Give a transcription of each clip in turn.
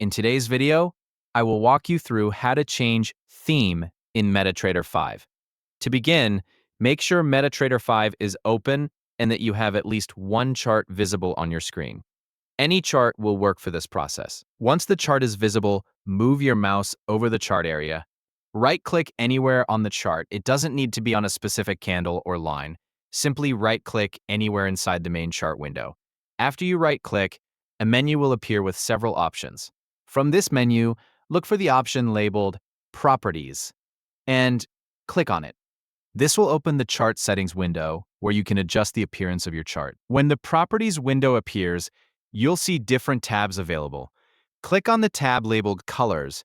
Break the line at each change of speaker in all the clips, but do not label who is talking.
In today's video, I will walk you through how to change theme in MetaTrader 5. To begin, make sure MetaTrader 5 is open and that you have at least one chart visible on your screen. Any chart will work for this process. Once the chart is visible, move your mouse over the chart area. Right-click anywhere on the chart. It doesn't need to be on a specific candle or line. Simply right-click anywhere inside the main chart window. After you right-click, a menu will appear with several options. From this menu, look for the option labeled Properties and click on it. This will open the chart settings window where you can adjust the appearance of your chart. When the Properties window appears, you'll see different tabs available. Click on the tab labeled Colors.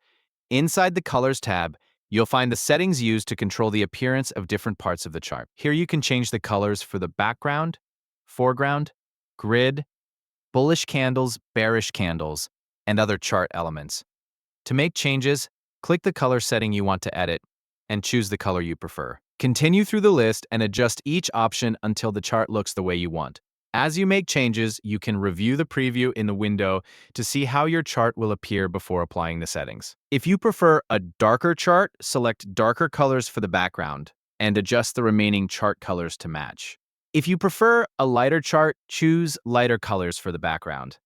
Inside the Colors tab, you'll find the settings used to control the appearance of different parts of the chart. Here you can change the colors for the background, foreground, grid, bullish candles, bearish candles, and other chart elements. To make changes, click the color setting you want to edit and choose the color you prefer. Continue through the list and adjust each option until the chart looks the way you want. As you make changes, you can review the preview in the window to see how your chart will appear before applying the settings. If you prefer a darker chart, select darker colors for the background and adjust the remaining chart colors to match. If you prefer a lighter chart, choose lighter colors for the background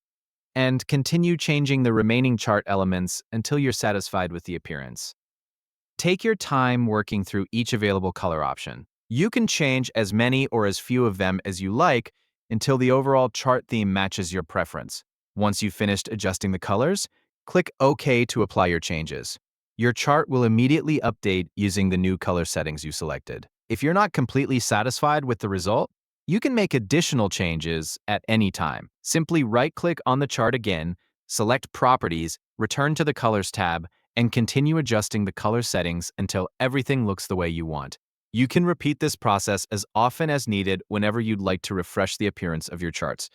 and continue changing the remaining chart elements until you're satisfied with the appearance. Take your time working through each available color option. You can change as many or as few of them as you like until the overall chart theme matches your preference. Once you've finished adjusting the colors, click OK to apply your changes. Your chart will immediately update using the new color settings you selected. If you're not completely satisfied with the result, you can make additional changes at any time. Simply right-click on the chart again, select Properties, return to the Colors tab, and continue adjusting the color settings until everything looks the way you want. You can repeat this process as often as needed whenever you'd like to refresh the appearance of your charts.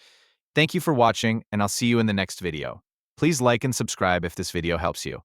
Thank you for watching, and I'll see you in the next video. Please like and subscribe if this video helps you.